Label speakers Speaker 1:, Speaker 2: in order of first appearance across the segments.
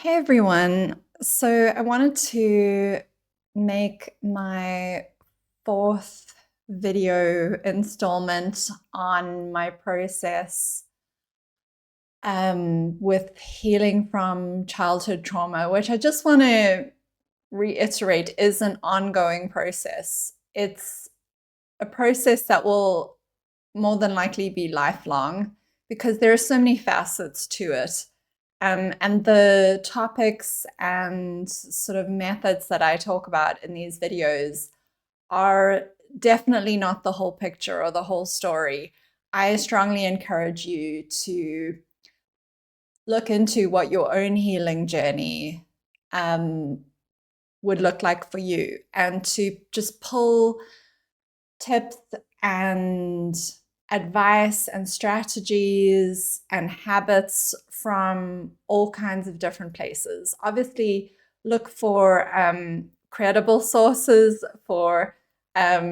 Speaker 1: Hey everyone. So I wanted to make my fourth video installment on my process with healing from childhood trauma, which I just want to reiterate is an ongoing process. It's a process that will more than likely be lifelong because there are so many facets to it. And the topics and sort of methods that I talk about in these videos are definitely not the whole picture or the whole story. I strongly encourage you to look into what your own healing journey would look like for you and to just pull tips and advice and strategies and habits from all kinds of different places. Obviously, look for credible sources, for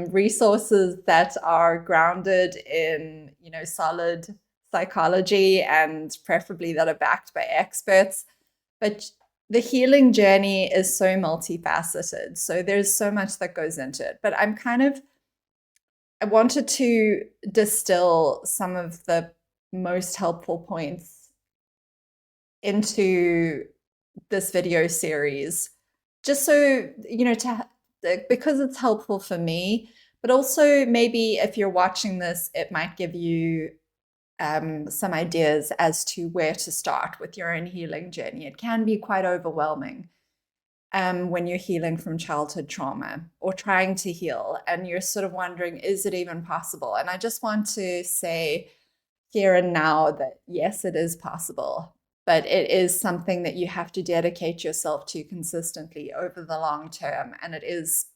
Speaker 1: resources that are grounded in, solid psychology and preferably that are backed by experts. But the healing journey is so multifaceted. So there's so much that goes into it. But I wanted to distill some of the most helpful points into this video series, just so, because it's helpful for me, but also maybe if you're watching this, it might give you some ideas as to where to start with your own healing journey. It can be quite overwhelming when you're healing from childhood trauma or trying to heal and you're sort of wondering, is it even possible? And I just want to say here and now that yes, it is possible, but it is something that you have to dedicate yourself to consistently over the long term. And it is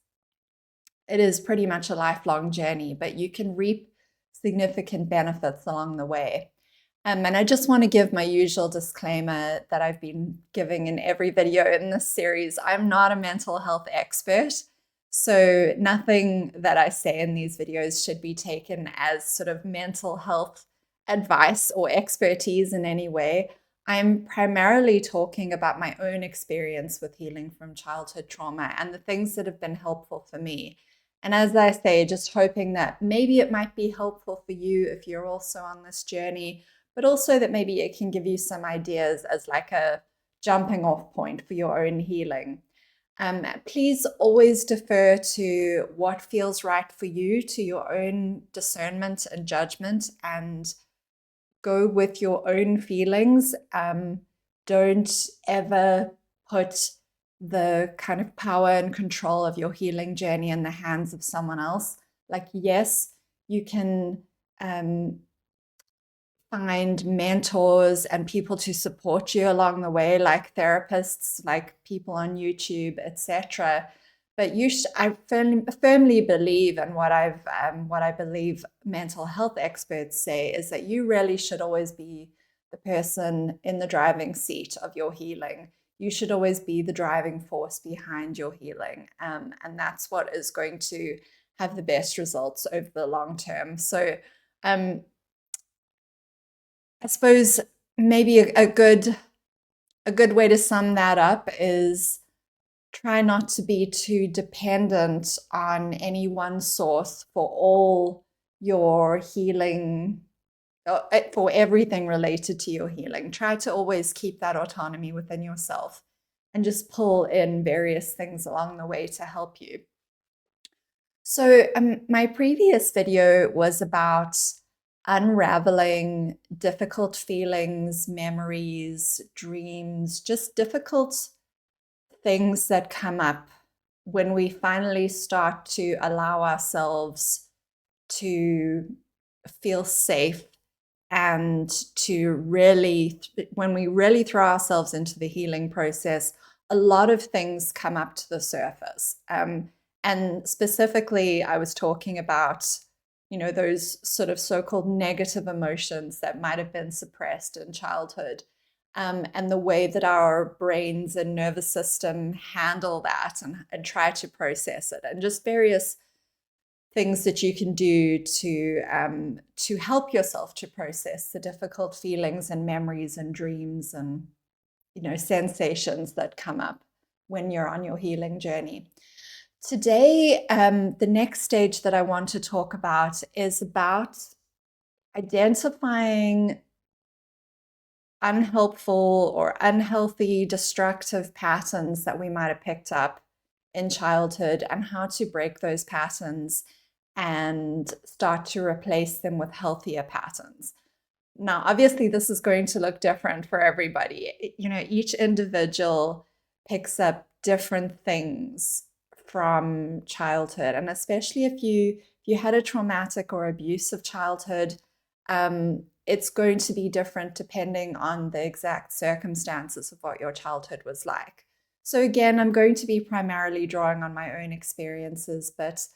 Speaker 1: pretty much a lifelong journey, but you can reap significant benefits along the way. And I just want to give my usual disclaimer that I've been giving in every video in this series. I'm not a mental health expert, so nothing that I say in these videos should be taken as sort of mental health advice or expertise in any way. I'm primarily talking about my own experience with healing from childhood trauma and the things that have been helpful for me. And as I say, just hoping that maybe it might be helpful for you if you're also on this journey, but also that maybe it can give you some ideas as like a jumping off point for your own healing. Please always defer to what feels right for you, to your own discernment and judgment, and go with your own feelings. Don't ever put the kind of power and control of your healing journey in the hands of someone else. Like, yes, you can find mentors and people to support you along the way, like therapists, like people on YouTube, etc. But I firmly believe, and what I believe mental health experts say is that you really should always be the person in the driving seat of your healing. You should always be the driving force behind your healing, and that's what is going to have the best results over the long term. So I suppose maybe a good way to sum that up is try not to be too dependent on any one source for all your healing, for everything related to your healing. Try to always keep that autonomy within yourself and just pull in various things along the way to help you. So my previous video was about unraveling difficult feelings, memories, dreams, just difficult things that come up when we finally start to allow ourselves to feel safe and to really, when we really throw ourselves into the healing process, a lot of things come up to the surface. And specifically, I was talking about, those sort of so-called negative emotions that might have been suppressed in childhood, and the way that our brains and nervous system handle that and try to process it, and just various things that you can do to help yourself to process the difficult feelings and memories and dreams and sensations that come up when you're on your healing journey. Today, the next stage that I want to talk about is about identifying unhelpful or unhealthy, destructive patterns that we might have picked up in childhood and how to break those patterns and start to replace them with healthier patterns. Now, obviously, this is going to look different for everybody. Each individual picks up different things from childhood, and especially if you had a traumatic or abusive childhood, it's going to be different depending on the exact circumstances of what your childhood was like. So again, I'm going to be primarily drawing on my own experiences, but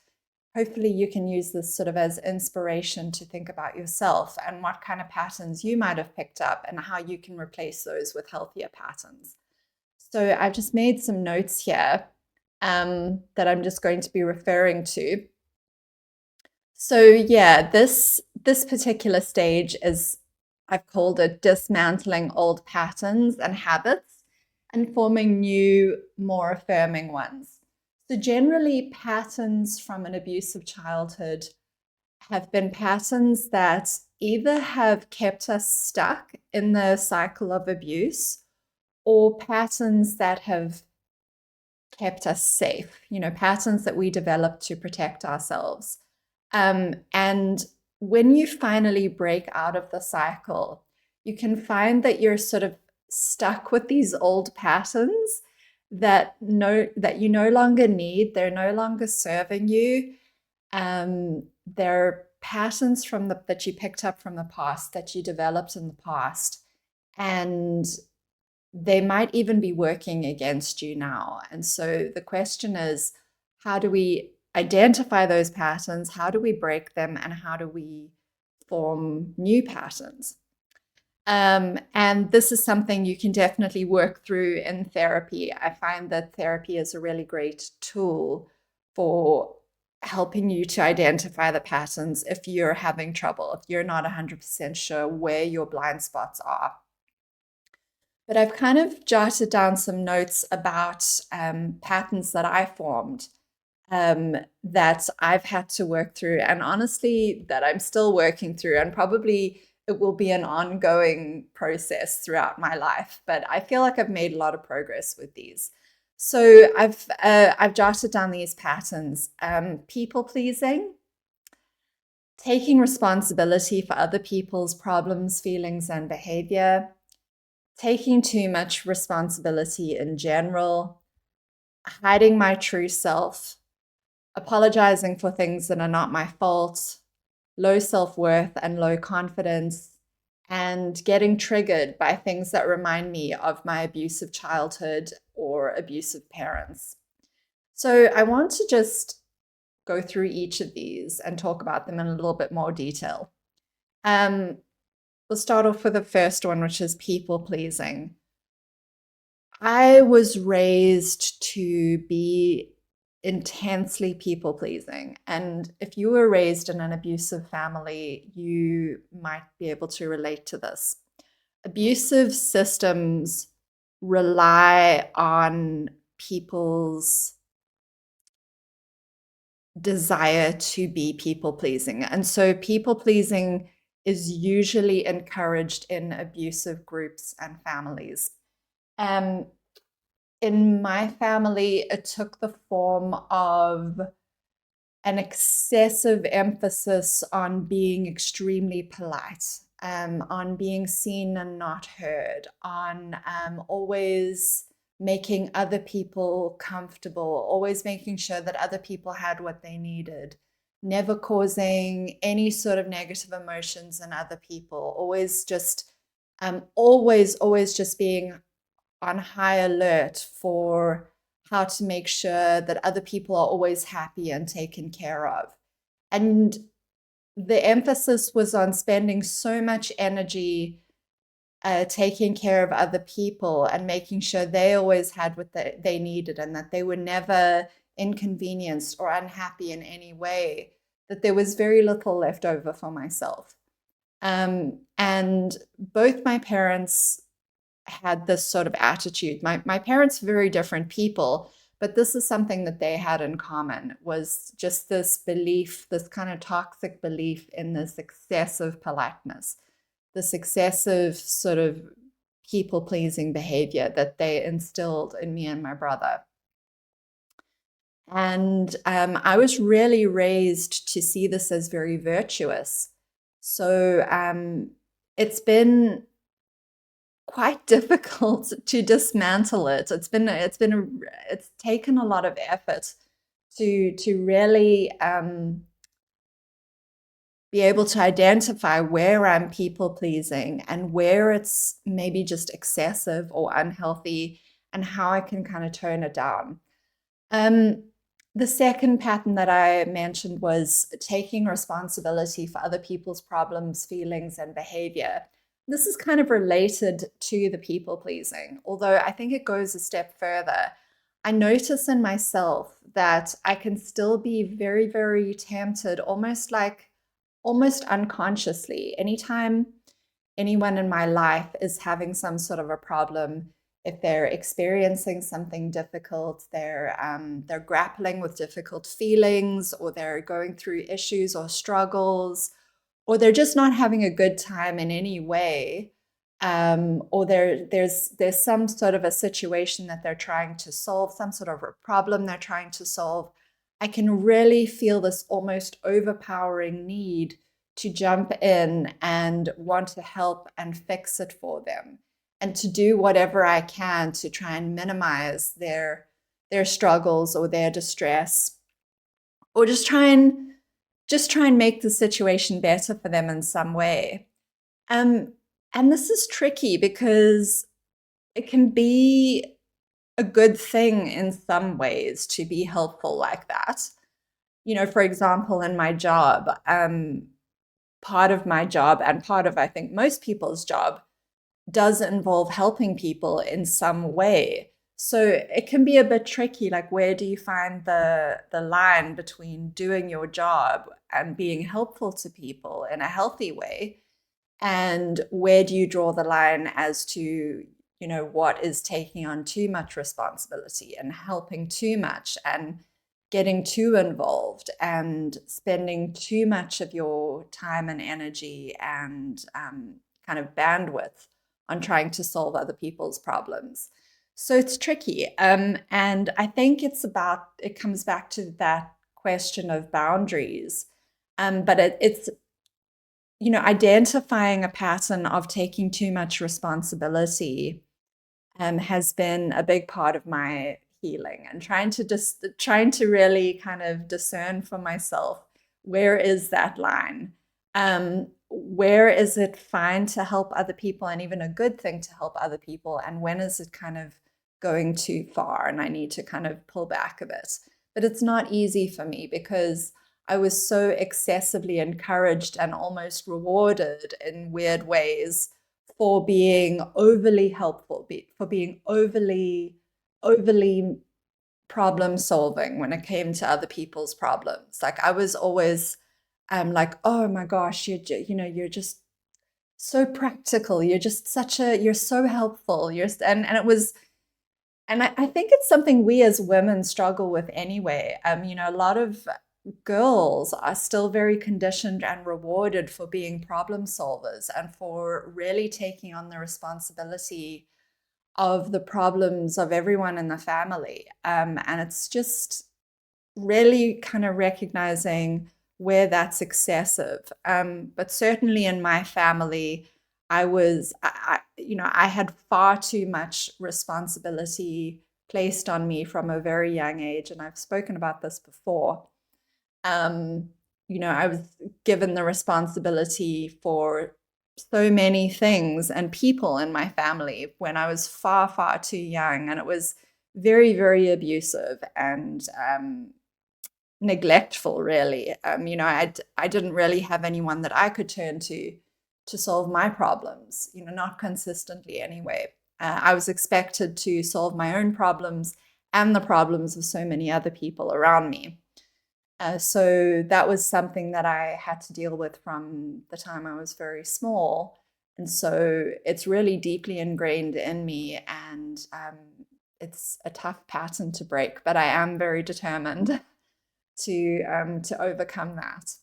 Speaker 1: hopefully you can use this sort of as inspiration to think about yourself and what kind of patterns you might have picked up and how you can replace those with healthier patterns. So I've just made some notes here that I'm just going to be referring to. So yeah, this particular stage is, I've called it dismantling old patterns and habits and forming new, more affirming ones. So generally, patterns from an abusive childhood have been patterns that either have kept us stuck in the cycle of abuse or patterns that have kept us safe, patterns that we developed to protect ourselves. And when you finally break out of the cycle, you can find that you're sort of stuck with these old patterns that you no longer need. They're no longer serving you. They're patterns that you picked up from the past, that you developed in the past, and they might even be working against you now. And so the question is, how do we identify those patterns? How do we break them? And how do we form new patterns? And this is something you can definitely work through in therapy. I find that therapy is a really great tool for helping you to identify the patterns if you're having trouble, if you're not 100% sure where your blind spots are. But I've kind of jotted down some notes about patterns that I formed that I've had to work through, and honestly, that I'm still working through, and probably it will be an ongoing process throughout my life. But I feel like I've made a lot of progress with these. So I've jotted down these patterns: people pleasing, taking responsibility for other people's problems, feelings, and behavior, taking too much responsibility in general, hiding my true self, apologizing for things that are not my fault, low self-worth and low confidence, and getting triggered by things that remind me of my abusive childhood or abusive parents. So I want to just go through each of these and talk about them in a little bit more detail. We'll start off with the first one, which is people pleasing. I was raised to be intensely people pleasing. And if you were raised in an abusive family, you might be able to relate to this. Abusive systems rely on people's desire to be people pleasing. And so people pleasing is usually encouraged in abusive groups and families. In my family, it took the form of an excessive emphasis on being extremely polite, on being seen and not heard, on always making other people comfortable, always making sure that other people had what they needed, never causing any sort of negative emotions in other people, always just being on high alert for how to make sure that other people are always happy and taken care of. And the emphasis was on spending so much energy taking care of other people and making sure they always had what they needed and that they were never inconvenienced or unhappy in any way, that there was very little left over for myself. And both my parents had this sort of attitude. My parents were very different people, but this is something that they had in common, was just this belief, this kind of toxic belief in this excessive politeness, this excessive sort of people-pleasing behavior that they instilled in me and my brother. And I was really raised to see this as very virtuous. So it's been quite difficult to dismantle it. It's taken a lot of effort to really be able to identify where I'm people pleasing and where it's maybe just excessive or unhealthy, and how I can kind of tone it down. Um, the second pattern that I mentioned was taking responsibility for other people's problems, feelings, and behavior. This is kind of related to the people pleasing, although I think it goes a step further. I notice in myself that I can still be very, very tempted, almost unconsciously. Anytime anyone in my life is having some sort of a problem, if they're experiencing something difficult, they're grappling with difficult feelings, or they're going through issues or struggles, or they're just not having a good time in any way, or there's some sort of a situation that they're trying to solve, some sort of a problem they're trying to solve, I can really feel this almost overpowering need to jump in and want to help and fix it for them, and to do whatever I can to try and minimize their struggles or their distress, or just try and make the situation better for them in some way. Um, and this is tricky because it can be a good thing in some ways to be helpful like that. For example, in my job, part of my job, and part of, I think, most people's job, does involve helping people in some way. So it can be a bit tricky, like, where do you find the line between doing your job and being helpful to people in a healthy way, and where do you draw the line as to, what is taking on too much responsibility and helping too much and getting too involved and spending too much of your time and energy and kind of bandwidth on trying to solve other people's problems. So it's tricky. And I think it comes back to that question of boundaries. But it's identifying a pattern of taking too much responsibility has been a big part of my healing, and trying to really kind of discern for myself, where is that line? Where is it fine to help other people and even a good thing to help other people? And when is it kind of going too far and I need to kind of pull back a bit? But it's not easy for me because I was so excessively encouraged and almost rewarded in weird ways for being overly helpful, for being overly problem solving when it came to other people's problems. Like, I was always like, oh my gosh, you're just so practical. You're so helpful. And it was, and I think it's something we as women struggle with anyway. A lot of girls are still very conditioned and rewarded for being problem solvers and for really taking on the responsibility of the problems of everyone in the family. And it's just really kind of recognizing where that's excessive. But certainly in my family, I had far too much responsibility placed on me from a very young age. And I've spoken about this before. Um, I was given the responsibility for so many things and people in my family when I was far, far too young. And it was very, very abusive and neglectful, really. I didn't really have anyone that I could turn to solve my problems, not consistently anyway. I was expected to solve my own problems and the problems of so many other people around me. So that was something that I had to deal with from the time I was very small. And so it's really deeply ingrained in me, and it's a tough pattern to break, but I am very determined to overcome that.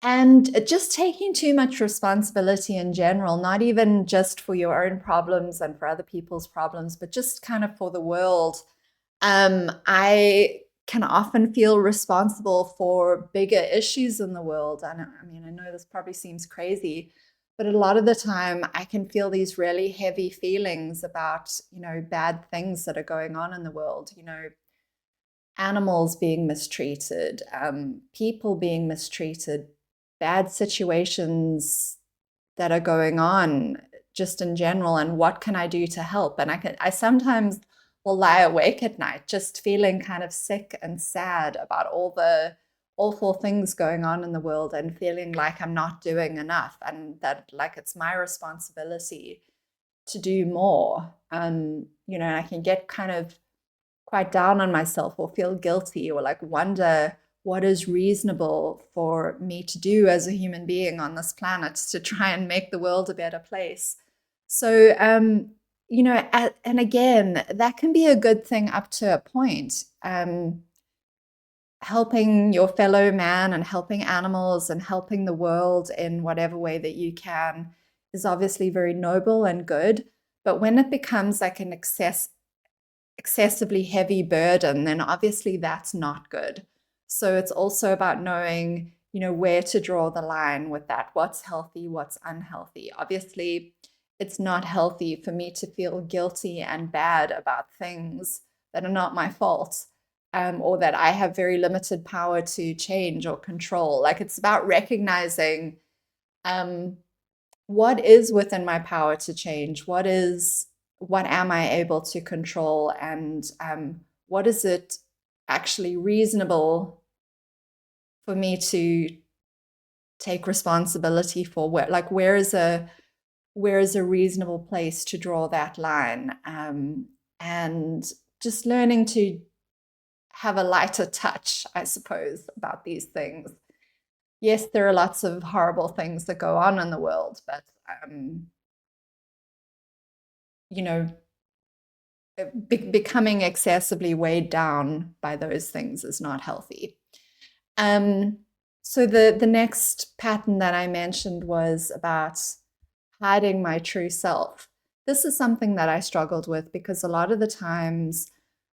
Speaker 1: And just taking too much responsibility in general, not even just for your own problems and for other people's problems, but just kind of for the world. I can often feel responsible for bigger issues in the world. And I mean, I know this probably seems crazy, but a lot of the time I can feel these really heavy feelings about, bad things that are going on in the world, animals being mistreated, people being mistreated, bad situations that are going on just in general, and what can I do to help? And I sometimes will lie awake at night just feeling kind of sick and sad about all the awful things going on in the world, and feeling like I'm not doing enough, and that like it's my responsibility to do more. I can get kind of quite down on myself, or feel guilty, or like wonder what is reasonable for me to do as a human being on this planet to try and make the world a better place. So, and again, that can be a good thing up to a point. Helping your fellow man and helping animals and helping the world in whatever way that you can is obviously very noble and good. But when it becomes like an excessively heavy burden, then obviously that's not good. So it's also about knowing, where to draw the line with that. What's healthy, what's unhealthy. Obviously, it's not healthy for me to feel guilty and bad about things that are not my fault, or that I have very limited power to change or control. Like, it's about recognizing um, what is within my power to change, what am I able to control, and what is it actually reasonable for me to take responsibility for? Where is a reasonable place to draw that line? And just learning to have a lighter touch, I suppose, about these things. Yes, there are lots of horrible things that go on in the world, but you know, becoming excessively weighed down by those things is not healthy. So the next pattern that I mentioned was about hiding my true self. This is something that I struggled with, because a lot of the times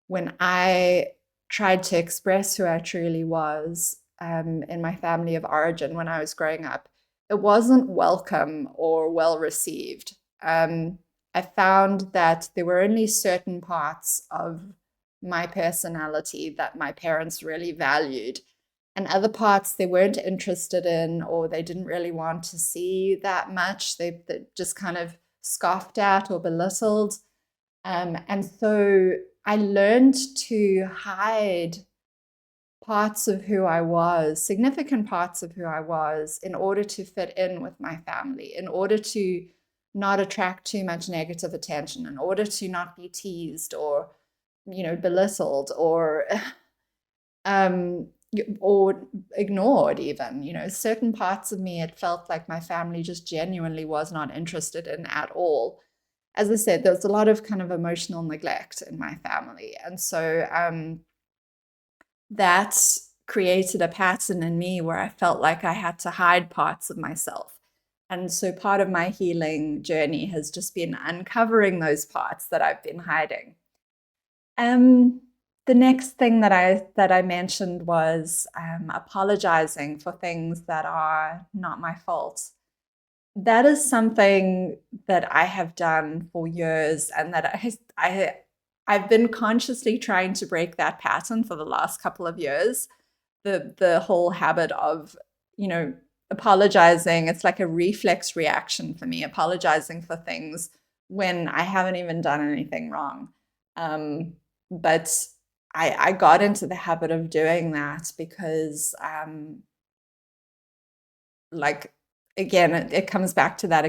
Speaker 1: when I tried to express who I truly was in my family of origin when I was growing up, it wasn't welcome or well received. I found that there were only certain parts of my personality that my parents really valued, and other parts they weren't interested in, or they didn't really want to see that much. They just kind of scoffed at or belittled. And so I learned to hide parts of who I was, significant parts of who I was, in order to fit in with my family, in order to not attract too much negative attention, in order to not be teased or, belittled um, or ignored even. Certain parts of me, it felt like my family just genuinely was not interested in at all. As I said, there's a lot of kind of emotional neglect in my family. And so that created a pattern in me where I felt like I had to hide parts of myself. And so part of my healing journey has just been uncovering those parts that I've been hiding. The next thing that I mentioned was apologizing for things that are not my fault. That is something that I have done for years, and that I've been consciously trying to break that pattern for the last couple of years. The whole habit of, apologizing, it's like a reflex reaction for me, apologizing for things when I haven't even done anything wrong. But I got into the habit of doing that because like, again, it comes back to that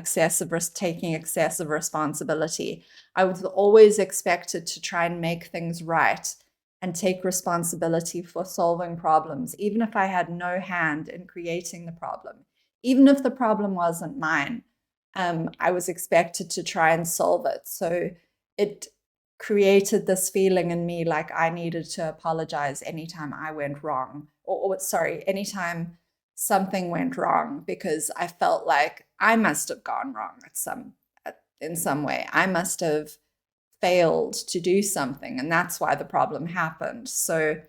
Speaker 1: taking excessive responsibility. I was always expected to try and make things right and take responsibility for solving problems, even if I had no hand in creating the problem, even if the problem wasn't mine, I was expected to try and solve it. So it created this feeling in me like I needed to apologize anytime I went wrong, or sorry, anytime something went wrong, because I felt like I must have gone wrong in some way. I must have failed to do something, and that's why the problem happened. So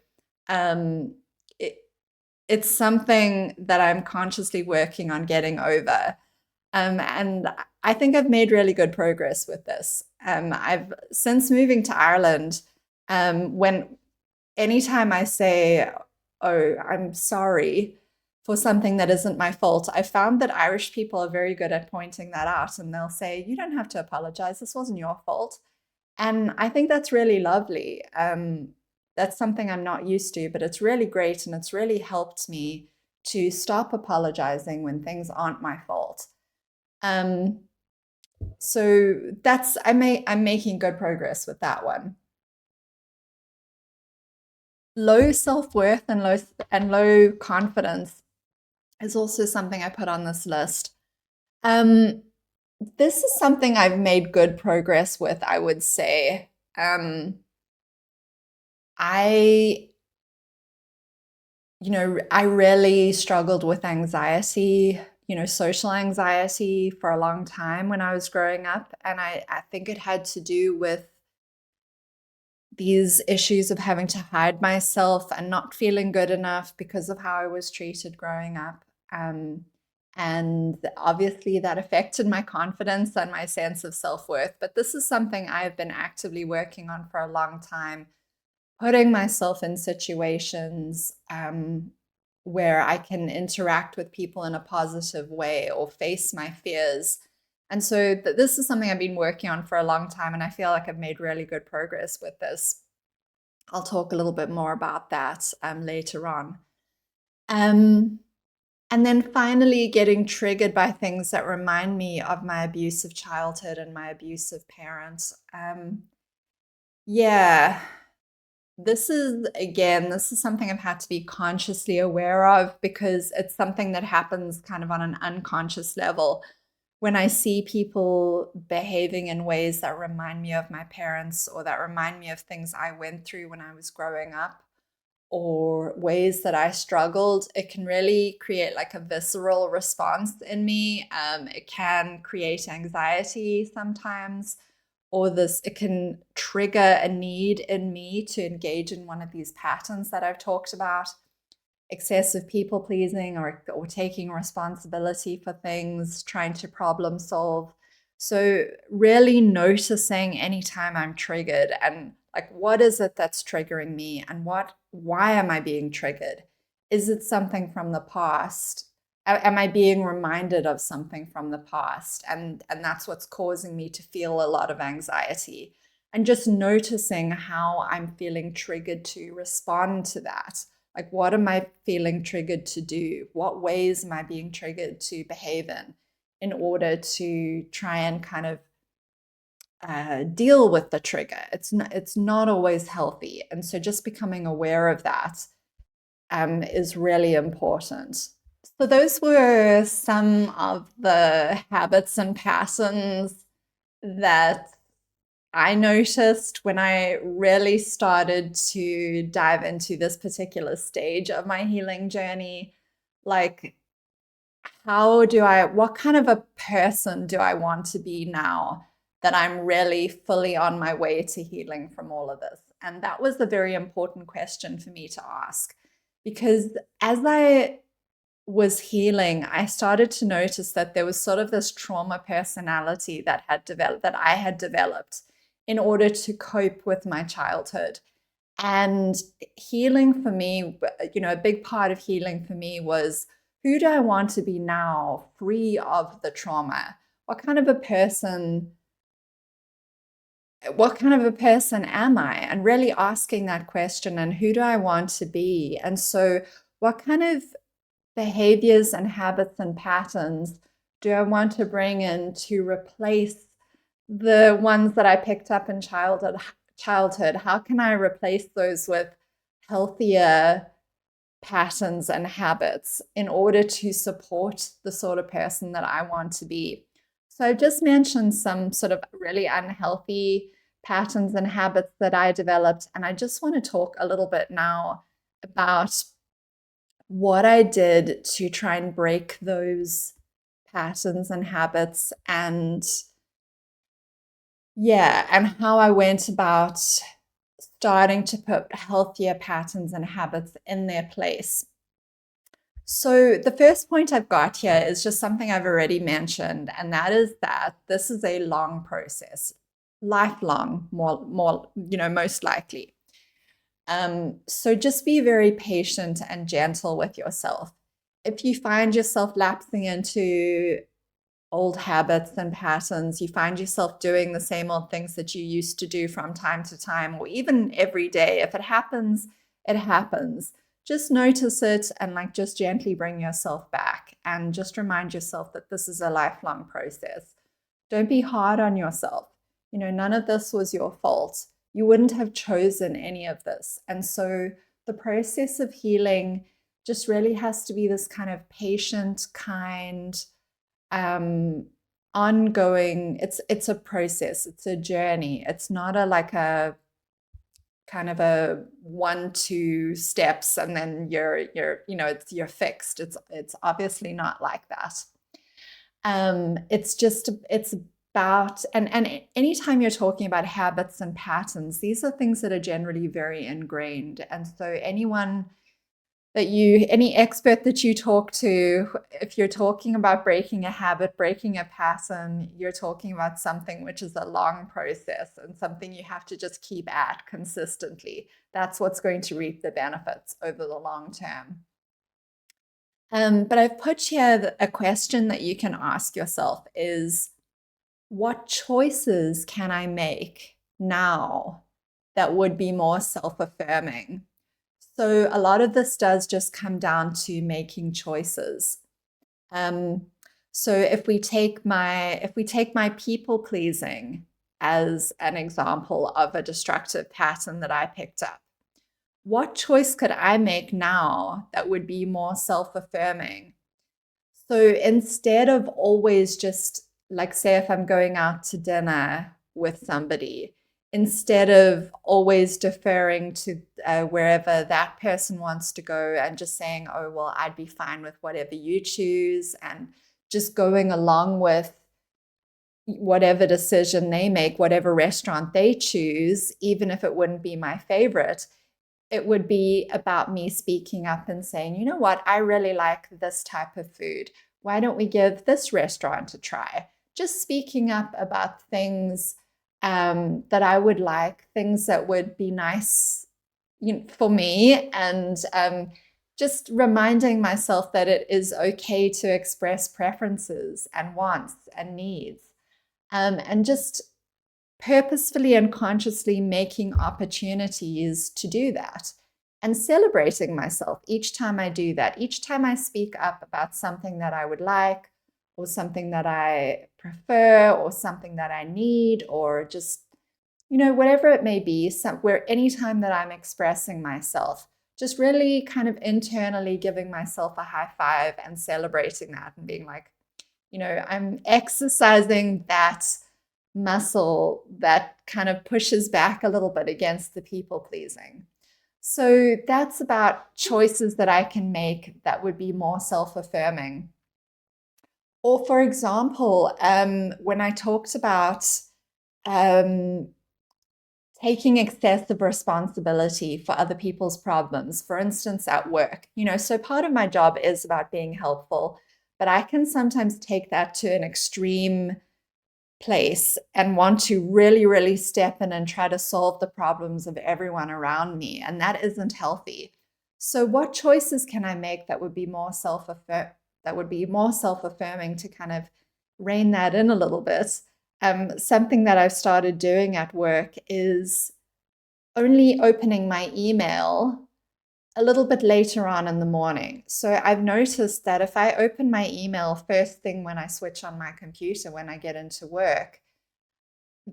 Speaker 1: um, it, it's something that I'm consciously working on getting over. And I think I've made really good progress with this. I've since moving to Ireland, when anytime I say, "Oh, I'm sorry," for something that isn't my fault, I found that Irish people are very good at pointing that out, and they'll say, "You don't have to apologize. This wasn't your fault." And I think that's really lovely. That's something I'm not used to, but it's really great, and it's really helped me to stop apologizing when things aren't my fault. Um, so I'm making good progress with that one. Low self-worth and low confidence is also something I put on this list. Um, this is something I've made good progress with, I would say. I I really struggled with anxiety, social anxiety for a long time when I was growing up. And I think it had to do with these issues of having to hide myself and not feeling good enough because of how I was treated growing up. Um, and obviously that affected my confidence and my sense of self-worth. But this is something I've been actively working on for a long time, putting myself in situations where I can interact with people in a positive way or face my fears. And so this is something I've been working on for a long time, and I feel like I've made really good progress with this. I'll talk a little bit more about that later on. Um, and then finally, getting triggered by things that remind me of my abusive childhood and my abusive parents. Yeah, this is something I've had to be consciously aware of, because it's something that happens kind of on an unconscious level. When I see people behaving in ways that remind me of my parents, or that remind me of things I went through when I was growing up, or ways that I struggled, it can really create like a visceral response in me. It can create anxiety sometimes, or it can trigger a need in me to engage in one of these patterns that I've talked about: excessive people pleasing, or taking responsibility for things, trying to problem solve. So really noticing anytime I'm triggered, and like, what is it that's triggering me, and why am I being triggered? Is it something from the past? Am I being reminded of something from the past? And that's what's causing me to feel a lot of anxiety. And just noticing how I'm feeling triggered to respond to that. Like, what am I feeling triggered to do? What ways am I being triggered to behave in order to try and kind of deal with the trigger? It's not always healthy. And so just becoming aware of that is really important. So those were some of the habits and patterns that I noticed when I really started to dive into this particular stage of my healing journey. Like, what kind of a person do I want to be now that I'm really fully on my way to healing from all of this? And that was a very important question for me to ask, because as I was healing, I started to notice that there was sort of this trauma personality that I had developed in order to cope with my childhood. And healing for me, a big part of healing for me was, who do I want to be now, free of the trauma? What kind of a person am I? And really asking that question, and who do I want to be? And so what kind of behaviors and habits and patterns do I want to bring in to replace the ones that I picked up in childhood? How can I replace those with healthier patterns and habits in order to support the sort of person that I want to be. So I've just mentioned some sort of really unhealthy patterns and habits that I developed, and I just want to talk a little bit now about what I did to try and break those patterns and habits, and yeah, and how I went about starting to put healthier patterns and habits in their place. So, the first point I've got here is just something I've already mentioned, and that is that this is a long process, lifelong, most likely. So just be very patient and gentle with yourself. If you find yourself lapsing into old habits and patterns, you find yourself doing the same old things that you used to do from time to time, or even every day, if it happens, it happens. Just notice it and just gently bring yourself back and just remind yourself that this is a lifelong process. Don't be hard on yourself. None of this was your fault. You wouldn't have chosen any of this. And so the process of healing just really has to be this kind of patient, kind, ongoing. It's a process. It's a journey. It's not a kind of a 1-2 steps and then you're fixed. It's obviously not like that. It's about, and anytime you're talking about habits and patterns, these are things that are generally very ingrained. And so any expert that you talk to, if you're talking about breaking a habit, breaking a pattern, you're talking about something which is a long process and something you have to just keep at consistently. That's what's going to reap the benefits over the long term. But I've put here a question that you can ask yourself is, what choices can I make now that would be more self-affirming? So a lot of this does just come down to making choices. So if we take my people pleasing as an example of a destructive pattern that I picked up, what choice could I make now that would be more self-affirming? So instead of always just say if I'm going out to dinner with somebody, instead of always deferring to wherever that person wants to go and just saying, oh, well, I'd be fine with whatever you choose, and just going along with whatever decision they make, whatever restaurant they choose, even if it wouldn't be my favorite, it would be about me speaking up and saying, you know what, I really like this type of food. Why don't we give this restaurant a try? Just speaking up about things that I would like, things that would be nice for me, and just reminding myself that it is okay to express preferences and wants and needs, and just purposefully and consciously making opportunities to do that and celebrating myself each time I do that, each time I speak up about something that I would like, or something that I prefer, or something that I need, or just, whatever it may be, where anytime that I'm expressing myself, just really kind of internally giving myself a high five and celebrating that and being like, I'm exercising that muscle that kind of pushes back a little bit against the people pleasing. So that's about choices that I can make that would be more self-affirming. Or for example, when I talked about taking excessive responsibility for other people's problems, for instance, at work, so part of my job is about being helpful, but I can sometimes take that to an extreme place and want to really, really step in and try to solve the problems of everyone around me. And that isn't healthy. So what choices can I make that would be more self-affirming to kind of rein that in a little bit? Something that I've started doing at work is only opening my email a little bit later on in the morning. So I've noticed that if I open my email first thing when I switch on my computer, when I get into work,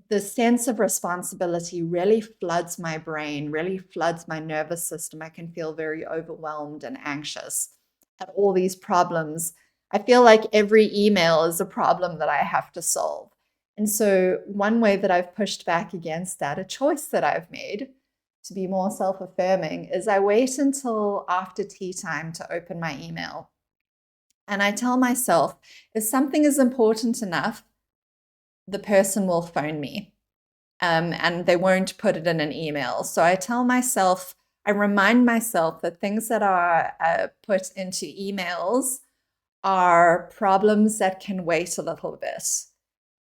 Speaker 1: the sense of responsibility really floods my brain, really floods my nervous system. I can feel very overwhelmed and anxious at all these problems. I feel like every email is a problem that I have to solve. And so, one way that I've pushed back against that, a choice that I've made to be more self affirming, is I wait until after tea time to open my email. And I tell myself, if something is important enough, the person will phone me, and they won't put it in an email. So I tell myself, I remind myself that things that are put into emails are problems that can wait a little bit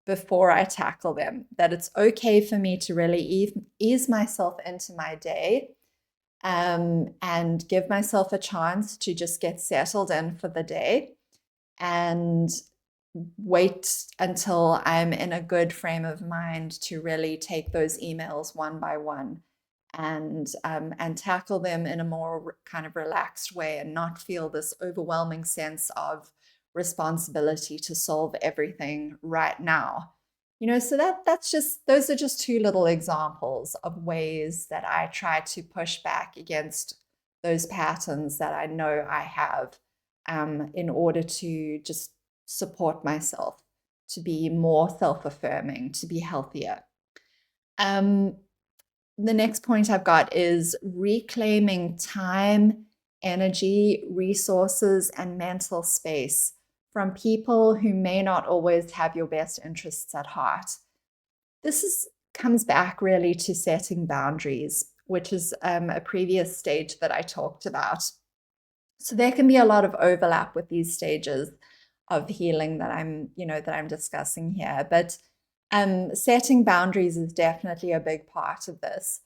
Speaker 1: before I tackle them, that it's okay for me to really ease myself into my day, and give myself a chance to just get settled in for the day and wait until I'm in a good frame of mind to really take those emails one by one and tackle them in a more kind of relaxed way and not feel this overwhelming sense of responsibility to solve everything right now. So that's just those are just two little examples of ways that I try to push back against those patterns that I know I have, in order to just support myself, to be more self affirming, to be healthier. Um, the next point I've got is reclaiming time, energy, resources, and mental space from people who may not always have your best interests at heart. Comes back really to setting boundaries, which is a previous stage that I talked about. So there can be a lot of overlap with these stages of healing that I'm discussing here. But setting boundaries is definitely a big part of this.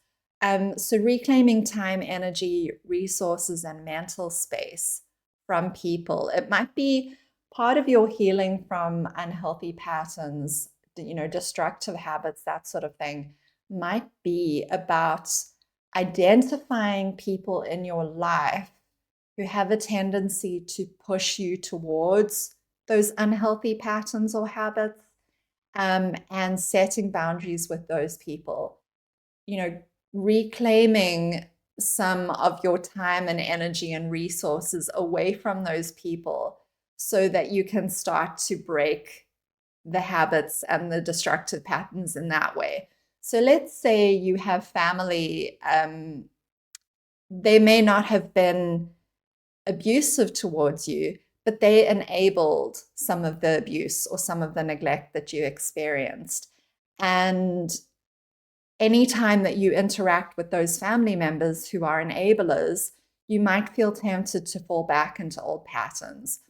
Speaker 1: So reclaiming time, energy, resources, and mental space from people. It might be part of your healing from unhealthy patterns, destructive habits, that sort of thing, might be about identifying people in your life who have a tendency to push you towards those unhealthy patterns or habits, and setting boundaries with those people. Reclaiming some of your time and energy and resources away from those people so that you can start to break the habits and the destructive patterns in that way. So let's say you have family, they may not have been abusive towards you, but they enabled some of the abuse or some of the neglect that you experienced. And anytime that you interact with those family members who are enablers, you might feel tempted to fall back into old patterns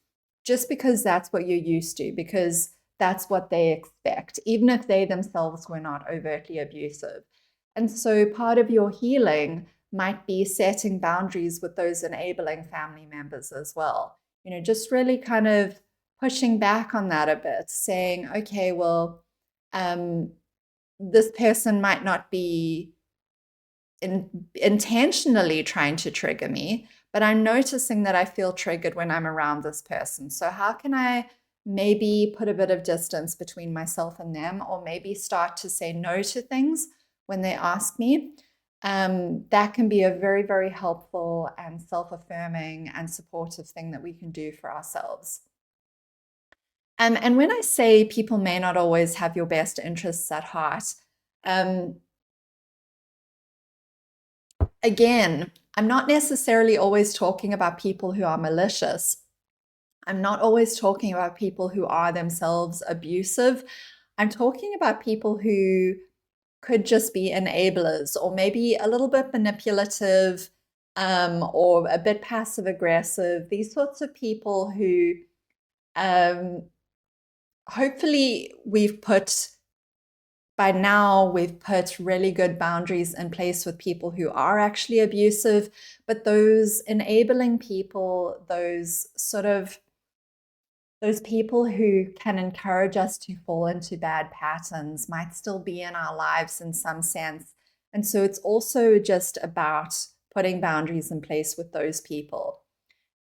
Speaker 1: just because that's what you're used to, because that's what they expect, even if they themselves were not overtly abusive. And so part of your healing might be setting boundaries with those enabling family members as well. Just really kind of pushing back on that a bit, saying, okay, well, this person might not be intentionally trying to trigger me, but I'm noticing that I feel triggered when I'm around this person. So how can I maybe put a bit of distance between myself and them, or maybe start to say no to things when they ask me? That can be a very, very helpful and self-affirming and supportive thing that we can do for ourselves. And when I say people may not always have your best interests at heart, again, I'm not necessarily always talking about people who are malicious. I'm not always talking about people who are themselves abusive. I'm talking about people who could just be enablers, or maybe a little bit manipulative, or a bit passive aggressive. These sorts of people who hopefully by now we've put really good boundaries in place with people who are actually abusive, but those enabling people, those people who can encourage us to fall into bad patterns, might still be in our lives in some sense. And so it's also just about putting boundaries in place with those people.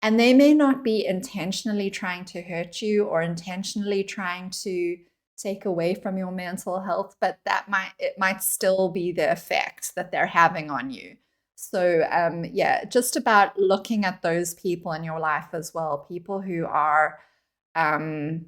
Speaker 1: And they may not be intentionally trying to hurt you or intentionally trying to take away from your mental health, but it might still be the effect that they're having on you. So yeah, just about looking at those people in your life as well, people who are um,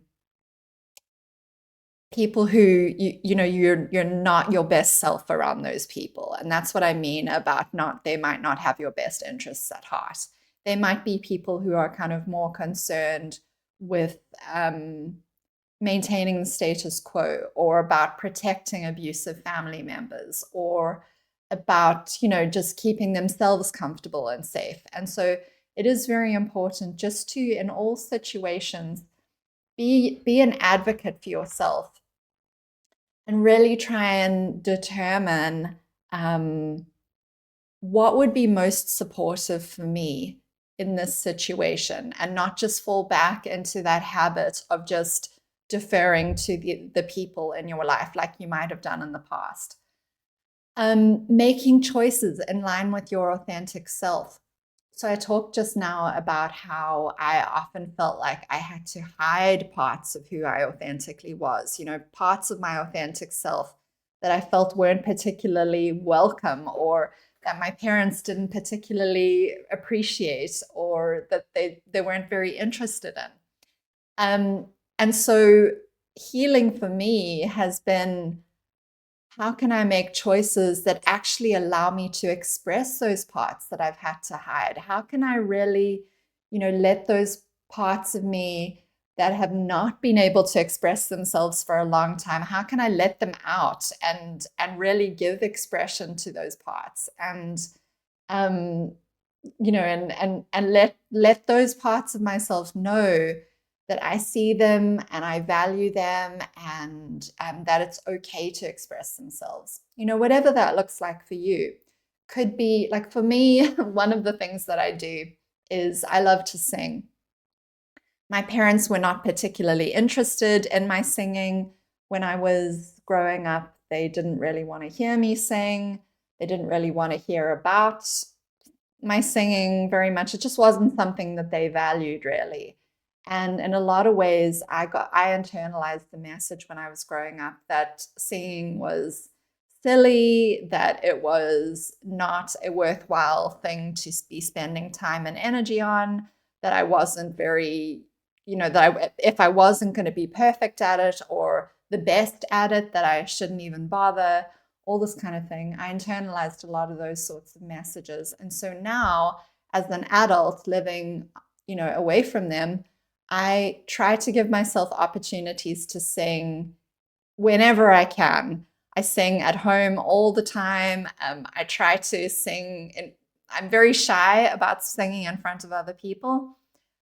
Speaker 1: people who you're not your best self around those people. And that's what I mean about not they might not have your best interests at heart. They might be people who are kind of more concerned with maintaining the status quo, or about protecting abusive family members, or about just keeping themselves comfortable and safe. And so it is very important just to, in all situations, be an advocate for yourself and really try and determine what would be most supportive for me in this situation, and not just fall back into that habit of just deferring to the people in your life like you might have done in the past. Making choices in line with your authentic self. So I talked just now about how I often felt like I had to hide parts of who I authentically was, parts of my authentic self that I felt weren't particularly welcome, or that my parents didn't particularly appreciate, or that they weren't very interested in. And so healing for me has been, how can I make choices that actually allow me to express those parts that I've had to hide? How can I really, let those parts of me that have not been able to express themselves for a long time, how can I let them out and really give expression to those parts? And and let those parts of myself know that I see them and I value them, and that it's okay to express themselves. Whatever that looks like for you. Could be like, for me, one of the things that I do is I love to sing. My parents were not particularly interested in my singing when I was growing up. They didn't really want to hear me sing. They didn't really want to hear about my singing very much. It just wasn't something that they valued, really. And in a lot of ways, I internalized the message when I was growing up that singing was silly, that it was not a worthwhile thing to be spending time and energy on, that I wasn't very, if I wasn't going to be perfect at it or the best at it, that I shouldn't even bother, all this kind of thing. I internalized a lot of those sorts of messages. And so now, as an adult living, away from them, I try to give myself opportunities to sing whenever I can. I sing at home all the time. I try to sing, and I'm very shy about singing in front of other people,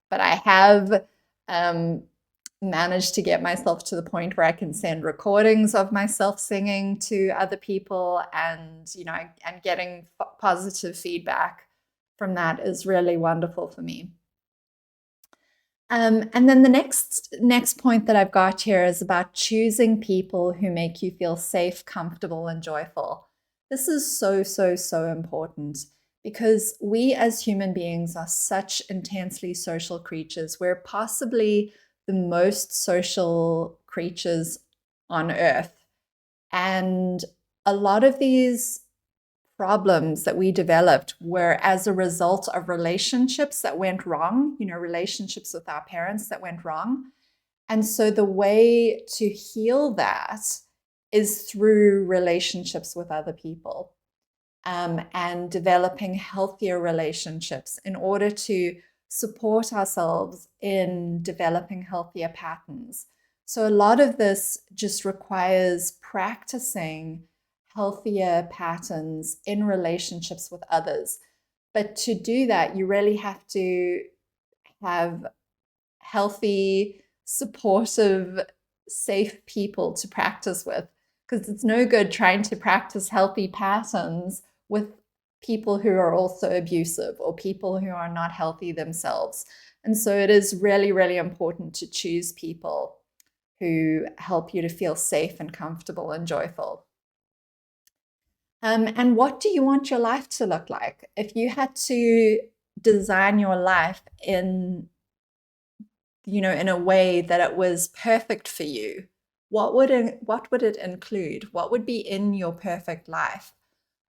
Speaker 1: but I have managed to get myself to the point where I can send recordings of myself singing to other people, and and getting positive feedback from that is really wonderful for me. And then the next point that I've got here is about choosing people who make you feel safe, comfortable, and joyful. This is so, so, so important, because we as human beings are such intensely social creatures. We're possibly the most social creatures on earth. And a lot of these problems that we developed were as a result of relationships that went wrong, relationships with our parents that went wrong. And so the way to heal that is through relationships with other people, and developing healthier relationships in order to support ourselves in developing healthier patterns. So a lot of this just requires practicing healthier patterns in relationships with others. But to do that, you really have to have healthy, supportive, safe people to practice with, because it's no good trying to practice healthy patterns with people who are also abusive or people who are not healthy themselves. And so it is really, really important to choose people who help you to feel safe and comfortable and joyful. And what do you want your life to look like? If you had to design your life in a way that it was perfect for you, what would it include? What would be in your perfect life?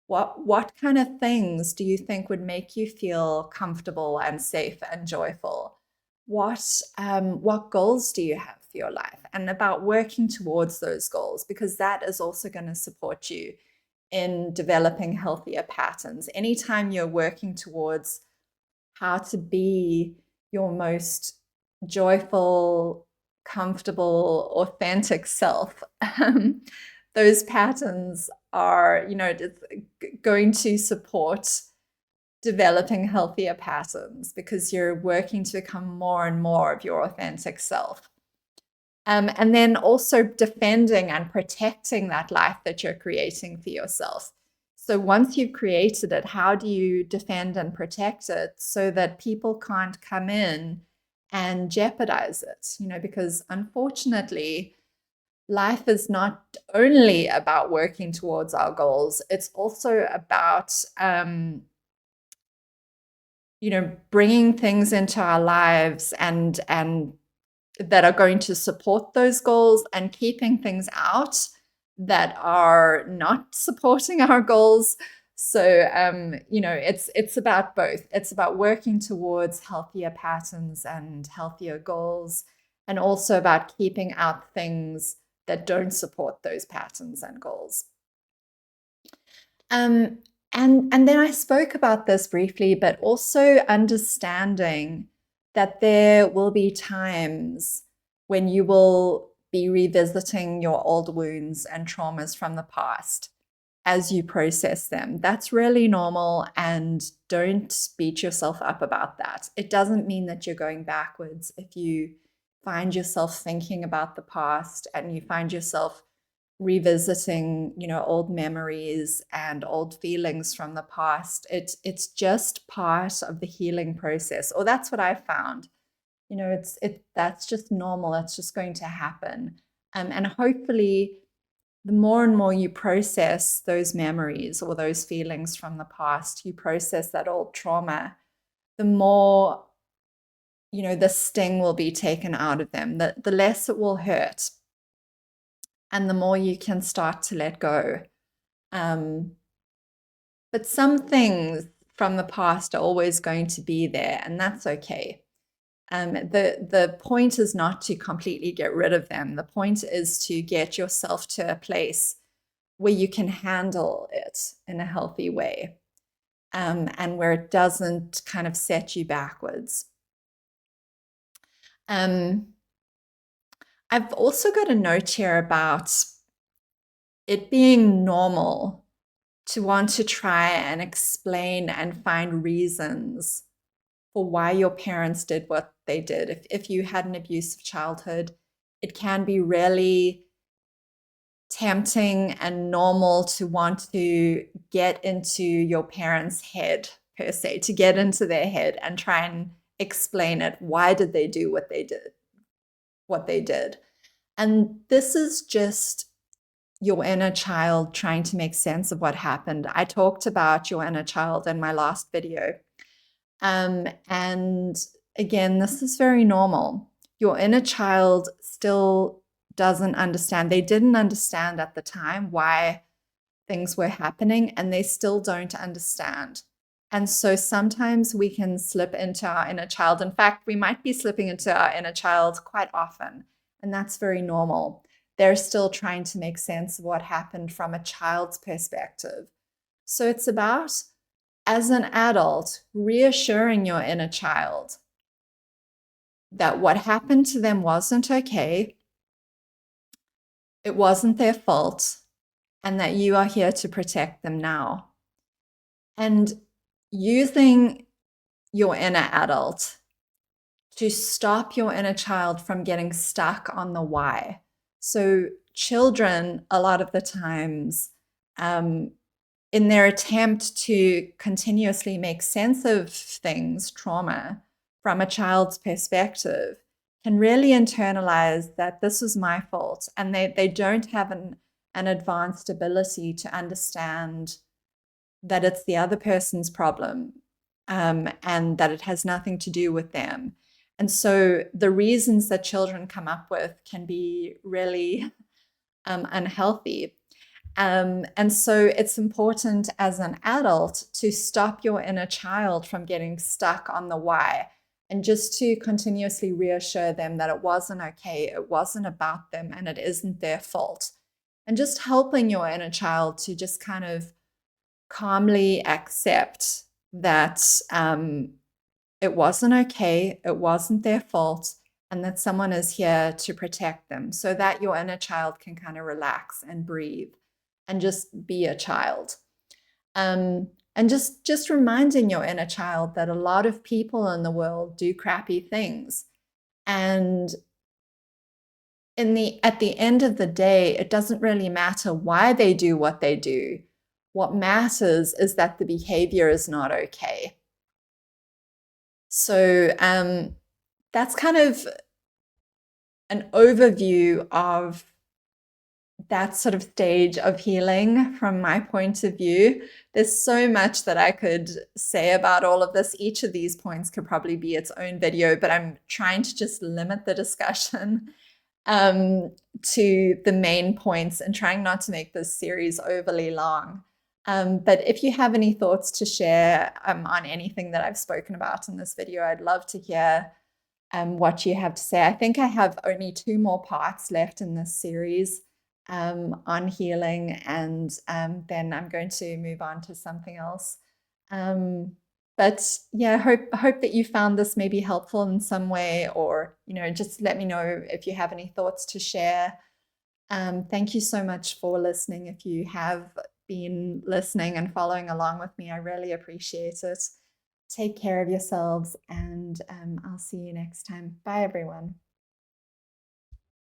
Speaker 1: What kind of things do you think would make you feel comfortable and safe and joyful? What goals do you have for your life? And about working towards those goals, because that is also going to support you in developing healthier patterns. Anytime you're working towards how to be your most joyful, comfortable, authentic self, those patterns are, going to support developing healthier patterns because you're working to become more and more of your authentic self. And then also defending and protecting that life that you're creating for yourself. So once you've created it, how do you defend and protect it so that people can't come in and jeopardize it? Because unfortunately, life is not only about working towards our goals, it's also about, bringing things into our lives and that are going to support those goals and keeping things out that are not supporting our goals. So, it's about both. It's about working towards healthier patterns and healthier goals, and also about keeping out things that don't support those patterns and goals. And then I spoke about this briefly, but also understanding that there will be times when you will be revisiting your old wounds and traumas from the past as you process them. That's really normal, and don't beat yourself up about that. It doesn't mean that you're going backwards. If you find yourself thinking about the past and you find yourself revisiting, old memories and old feelings from the past, it's just part of the healing process, or that's what I found. That's just normal. It's just going to happen. And hopefully, the more and more you process those memories or those feelings from the past, you process that old trauma, the more, the sting will be taken out of them, the less it will hurt, and the more you can start to let go. But some things from the past are always going to be there, and that's okay. The point is not to completely get rid of them. The point is to get yourself to a place where you can handle it in a healthy way, and where it doesn't kind of set you backwards. I've also got a note here about it being normal to want to try and explain and find reasons for why your parents did what they did. If you had an abusive childhood, it can be really tempting and normal to want to get into your parents' head, per se, to get into their head and try and explain it. Why did they do what they did? And this is just your inner child trying to make sense of what happened. I talked about your inner child in my last video. And again, this is very normal. Your inner child still doesn't understand. They didn't understand at the time why things were happening, and they still don't understand. And so sometimes we can slip into our inner child. In fact, we might be slipping into our inner child quite often, and that's very normal. They're still trying to make sense of what happened from a child's perspective. So it's about, as an adult, reassuring your inner child that what happened to them wasn't okay, it wasn't their fault, and that you are here to protect them now. And using your inner adult to stop your inner child from getting stuck on the why. So children, a lot of the times, in their attempt to continuously make sense of things, trauma, from a child's perspective, can really internalize that this was my fault, and they don't have an advanced ability to understand that it's the other person's problem, and that it has nothing to do with them. And so the reasons that children come up with can be really unhealthy. And so it's important as an adult to stop your inner child from getting stuck on the why, and just to continuously reassure them that it wasn't okay, it wasn't about them, and it isn't their fault. And just helping your inner child to just kind of calmly accept that it wasn't okay, it wasn't their fault, and that someone is here to protect them, so that your inner child can kind of relax and breathe and just be a child. And just reminding your inner child that a lot of people in the world do crappy things. And at the end of the day, it doesn't really matter why they do what they do. What matters is that the behavior is not okay. So that's kind of an overview of that sort of stage of healing from my point of view. There's so much that I could say about all of this. Each of these points could probably be its own video, but I'm trying to just limit the discussion to the main points and trying not to make this series overly long. But if you have any thoughts to share on anything that I've spoken about in this video, I'd love to hear what you have to say. I think I have only 2 more parts left in this series on healing, and then I'm going to move on to something else. But yeah, hope that you found this maybe helpful in some way, or just let me know if you have any thoughts to share. Thank you so much for listening. If you have been listening and following along with me, I really appreciate it. Take care of yourselves, and I'll see you next time. Bye, everyone.